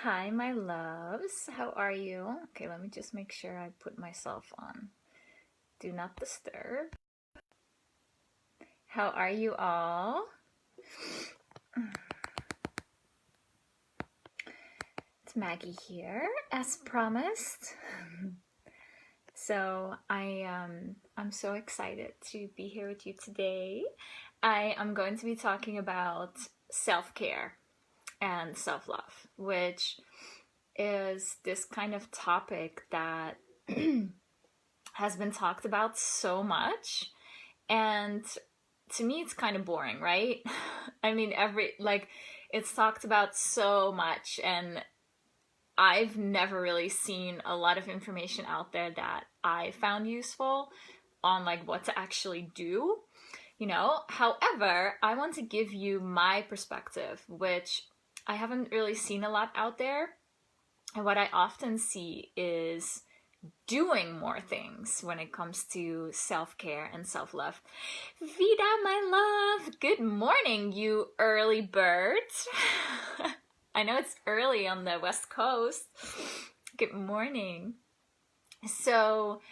Hi, my loves. How are you? Okay, let me just make sure I put myself on. Do not disturb. How are you all? It's Maggie here, as promised. I'm so excited to be here with you today. I am going to be talking about self-care and self-love, which is this kind of topic that has been talked about so much, and to me it's kind of boring, right? I mean, it's talked about so much, and I've never really seen a lot of information out there that I found useful on like what to actually do, you know. However, I want to give you my perspective, which I haven't really seen a lot out there. And what I often see is doing more things when it comes to self-care and self-love. Vida, my love, good morning, you early birds. I know it's early on the West Coast. Good morning. So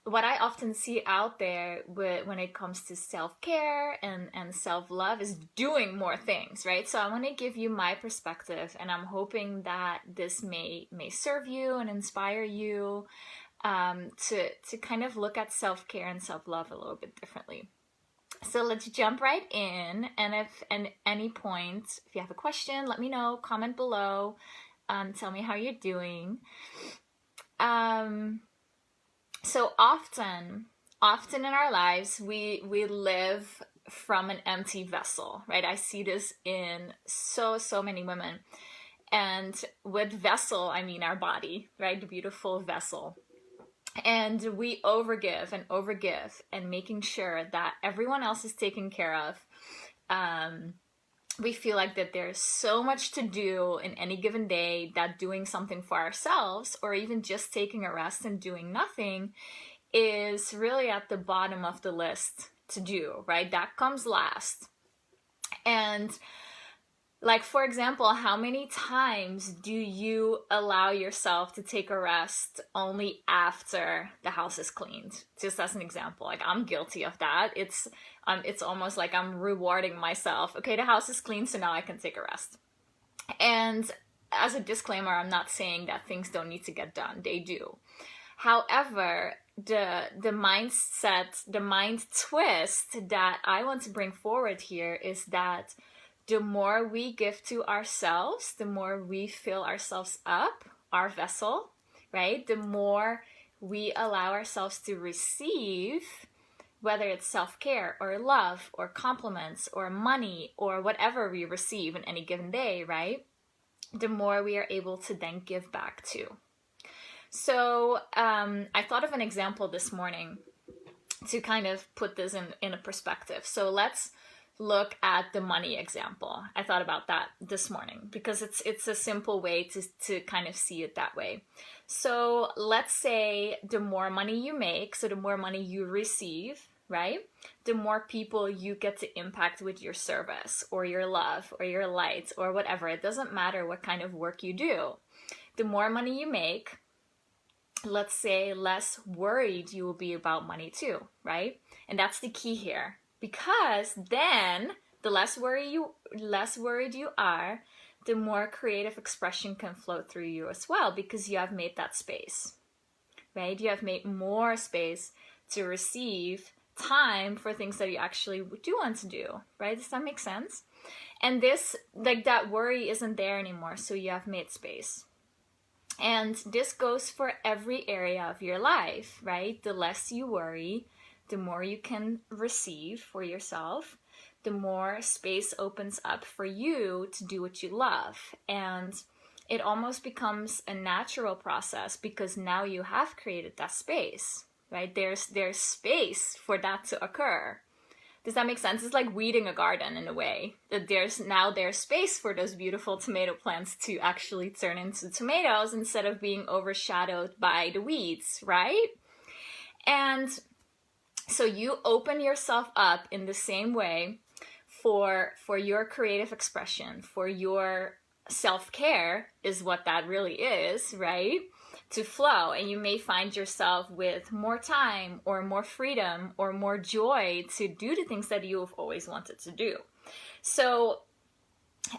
what I often see out there when it comes to self-care and self-love is doing more things, right? So I want to give you my perspective, and I'm hoping that this may serve you and inspire you to kind of look at self-care and self-love a little bit differently. So let's jump right in, and if at any point, if you have a question, let me know, comment below, tell me how you're doing. So often in our lives, we live from an empty vessel, right? I see this in so many women. And with vessel, I mean our body, right? The beautiful vessel. And we overgive and making sure that everyone else is taken care of. We feel like that there's so much to do in any given day that doing something for ourselves, or even just taking a rest and doing nothing, is really at the bottom of the list to do, right? That comes last. And like, for example, how many times do you allow yourself to take a rest only after the house is cleaned? Just as an example, like I'm guilty of that. It's almost like I'm rewarding myself. Okay, the house is clean, so now I can take a rest. And as a disclaimer, I'm not saying that things don't need to get done. They do. However, the mindset, the mind twist that I want to bring forward here is that the more we give to ourselves, the more we fill ourselves up, our vessel, right? The more we allow ourselves to receive, whether it's self-care or love or compliments or money or whatever we receive in any given day, right? The more we are able to then give back to. So I thought of an example this morning to kind of put this in a perspective. So let's look at the money example. I thought about that this morning because it's a simple way to kind of see it that way. So let's say the more money you make, so the more money you receive, right? The more people you get to impact with your service or your love or your light or whatever. It doesn't matter what kind of work you do. The more money you make, let's say less worried you will be about money too, right? And that's the key here. Because then the less worried you are, the more creative expression can flow through you as well, because you have made that space, right? You have made more space to receive time for things that you actually do want to do, right? Does that make sense? And this, like, that worry isn't there anymore, so you have made space. And this goes for every area of your life, right? The less you worry, the more you can receive for yourself, the more space opens up for you to do what you love. And it almost becomes a natural process because now you have created that space, right? There's space for that to occur. Does that make sense? It's like weeding a garden in a way. That there's space for those beautiful tomato plants to actually turn into tomatoes instead of being overshadowed by the weeds, right? And so you open yourself up in the same way for your creative expression, for your self-care is what that really is, right? To flow. And you may find yourself with more time or more freedom or more joy to do the things that you have always wanted to do. So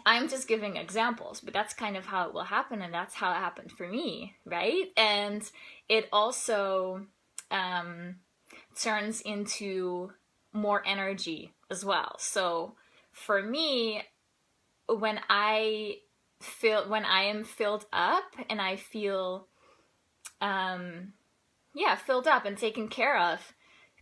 I'm just giving examples, but that's kind of how it will happen, and that's how it happened for me, right? And it also turns into more energy as well. So for me, when I am filled up and I feel filled up and taken care of,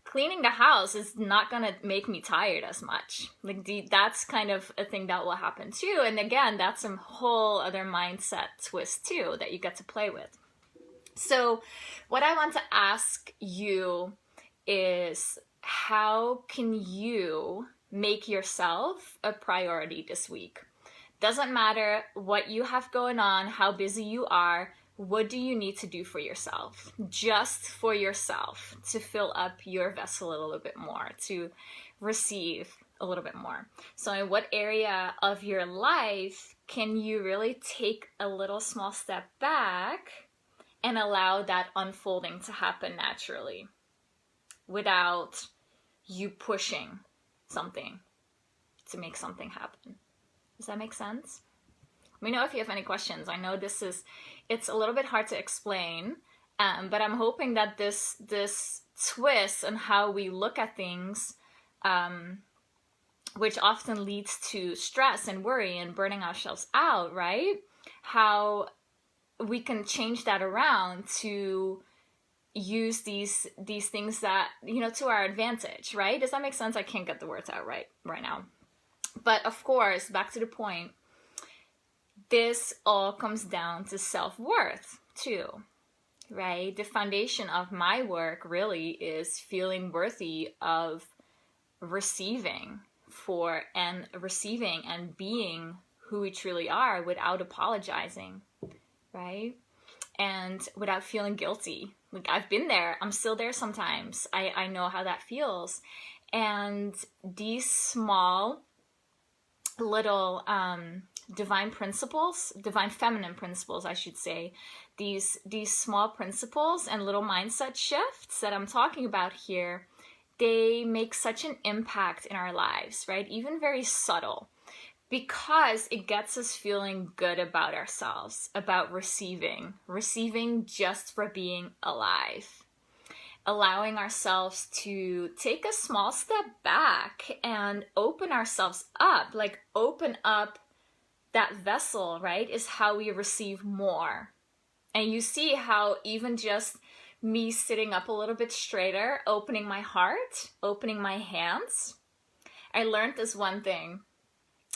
cleaning the house is not gonna make me tired as much. Like that's kind of a thing that will happen too. And again, that's a whole other mindset twist too that you get to play with. So what I want to ask you is, how can you make yourself a priority this week? Doesn't matter what you have going on, how busy you are. What do you need to do for yourself? Just for yourself, to fill up your vessel a little bit more, to receive a little bit more. So in what area of your life can you really take a little small step back and allow that unfolding to happen naturally without you pushing something to make something happen? Does that make sense? Let me know if you have any questions. I know it's a little bit hard to explain, but I'm hoping that this twist on how we look at things, which often leads to stress and worry and burning ourselves out, right? How we can change that around to use these things that, to our advantage, right? Does that make sense? I can't get the words out right now. But of course, back to the point, this all comes down to self-worth too, right? The foundation of my work really is feeling worthy of receiving and being who we truly are without apologizing, right? And without feeling guilty. Like, I've been there. I'm still there sometimes. I know how that feels. And these small little divine feminine principles, I should say, these small principles and little mindset shifts that I'm talking about here, they make such an impact in our lives, right? Even very subtle, because it gets us feeling good about ourselves, about receiving just for being alive. Allowing ourselves to take a small step back and open ourselves up, like open up that vessel, right, is how we receive more. And you see how even just me sitting up a little bit straighter, opening my heart, opening my hands, I learned this one thing.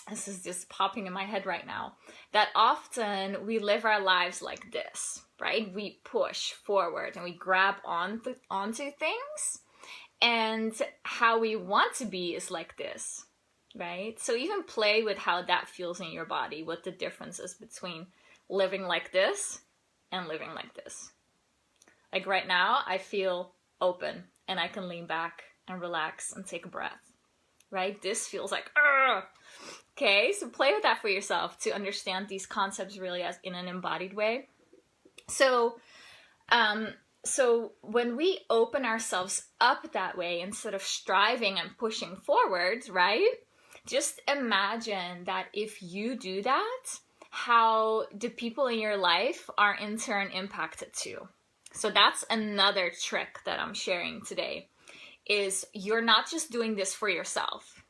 This is just popping in my head right now, that often we live our lives like this, right? We push forward and we grab onto things, and how we want to be is like this, right? So even play with how that feels in your body, what the difference is between living like this and living like this. Like right now, I feel open and I can lean back and relax and take a breath, right? This feels like, ugh. Okay, so play with that for yourself to understand these concepts really as in an embodied way. So when we open ourselves up that way, instead of striving and pushing forward, right? Just imagine that if you do that, how the people in your life are in turn impacted too. So that's another trick that I'm sharing today, is you're not just doing this for yourself.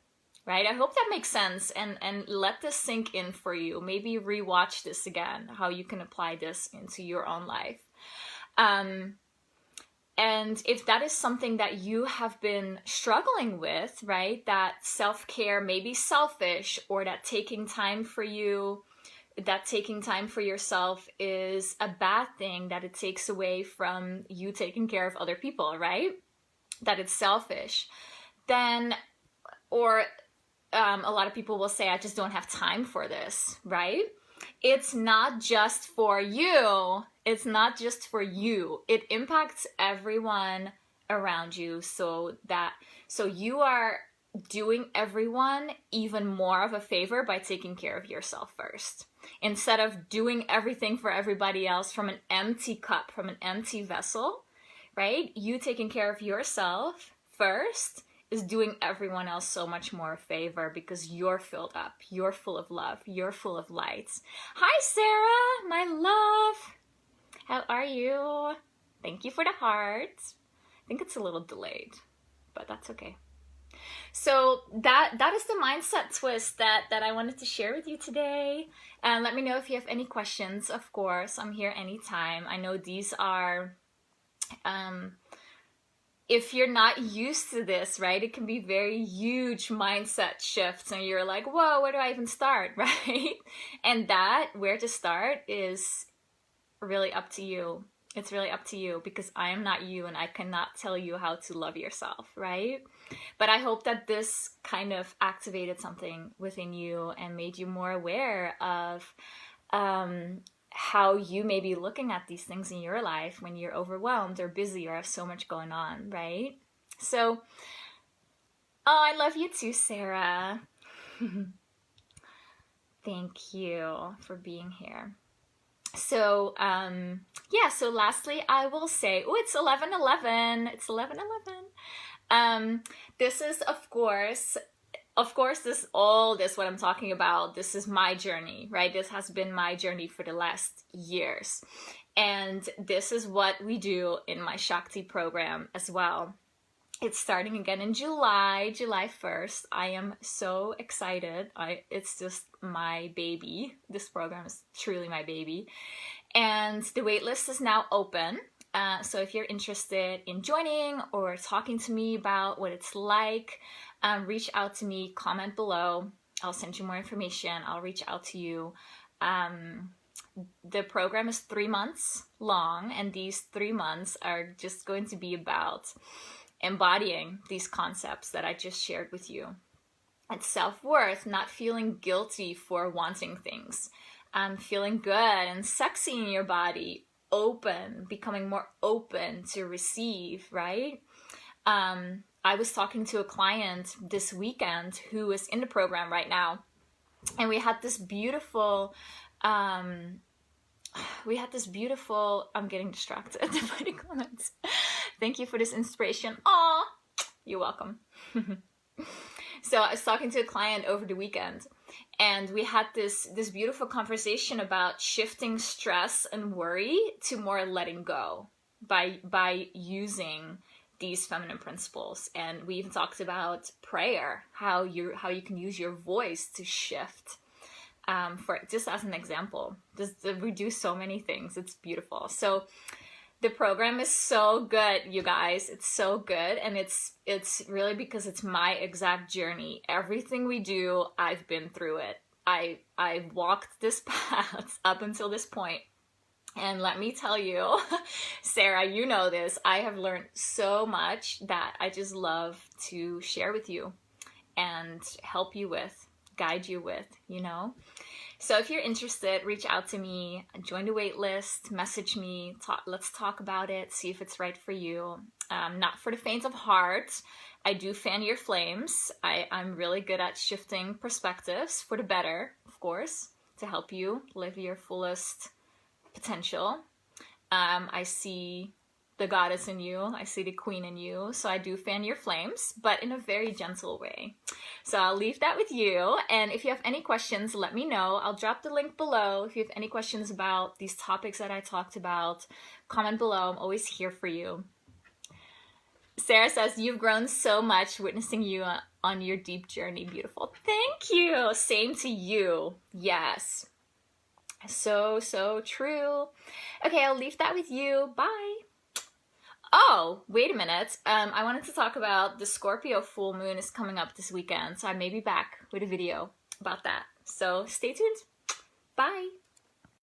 Right? I hope that makes sense, and let this sink in for you. Maybe rewatch this again, how you can apply this into your own life. And if that is something that you have been struggling with, right? That self-care may be selfish, or that taking time for yourself is a bad thing, that it takes away from you taking care of other people, right? That it's selfish. Then, or a lot of people will say, I just don't have time for this, right? It's not just for you. It's not just for you. It impacts everyone around you. So you are doing everyone even more of a favor by taking care of yourself first. Instead of doing everything for everybody else from an empty cup, from an empty vessel, right? You taking care of yourself first is doing everyone else so much more a favor because you're filled up, you're full of love, you're full of light. Hi, Sarah, my love. How are you? Thank you for the heart. I think it's a little delayed, but that's okay. So that is the mindset twist that I wanted to share with you today. And let me know if you have any questions. Of course, I'm here anytime. I know these are, if you're not used to this, right, it can be very huge mindset shifts and you're like, whoa, where do I even start, right? And that, where to start, is really up to you. It's really up to you because I am not you and I cannot tell you how to love yourself, right? But I hope that this kind of activated something within you and made you more aware of how you may be looking at these things in your life when you're overwhelmed or busy or have so much going on, right? So, oh, I love you too, Sarah. Thank you for being here. So, yeah, so lastly, I will say, oh, it's 11:11. It's 11:11. This is, of course, what I'm talking about, this is my journey, right? This has been my journey for the last years. And this is what we do in my Shakti program as well. It's starting again in July 1st. I am so excited. It's just my baby. This program is truly my baby. And the waitlist is now open. So if you're interested in joining or talking to me about what it's like, reach out to me, comment below. I'll send you more information. I'll reach out to you. The program is 3 months long, and these 3 months are just going to be about embodying these concepts that I just shared with you. It's self-worth, not feeling guilty for wanting things, feeling good and sexy in your body, open, becoming more open to receive, right? I was talking to a client this weekend who is in the program right now, and we had this beautiful, I'm getting distracted by the comments. Thank you for this inspiration. Aw, you're welcome. So I was talking to a client over the weekend, and we had this beautiful conversation about shifting stress and worry to more letting go by using these feminine principles. And we even talked about prayer, how you can use your voice to shift. For just as an example, we do so many things. It's beautiful. So the program is so good, you guys. It's so good, and it's really because it's my exact journey. Everything we do, I've been through it. I walked this path up until this point. And let me tell you, Sarah, you know this, I have learned so much that I just love to share with you and help you with, guide you with, you know? So if you're interested, reach out to me, join the wait list, message me, let's talk about it, see if it's right for you. Not for the faint of heart. I do fan your flames. I'm really good at shifting perspectives for the better, of course, to help you live your fullest potential. I see the goddess in you. I see the queen in you. So I do fan your flames, but in a very gentle way. So I'll leave that with you. And if you have any questions, let me know. I'll drop the link below. If you have any questions about these topics that I talked about, comment below. I'm always here for you. Sarah says, you've grown so much witnessing you on your deep journey. Beautiful. Thank you. Same to you. Yes. So true. Okay, I'll leave that with you. Bye. Oh, wait a minute. I wanted to talk about the Scorpio full moon is coming up this weekend. So I may be back with a video about that. So stay tuned. Bye.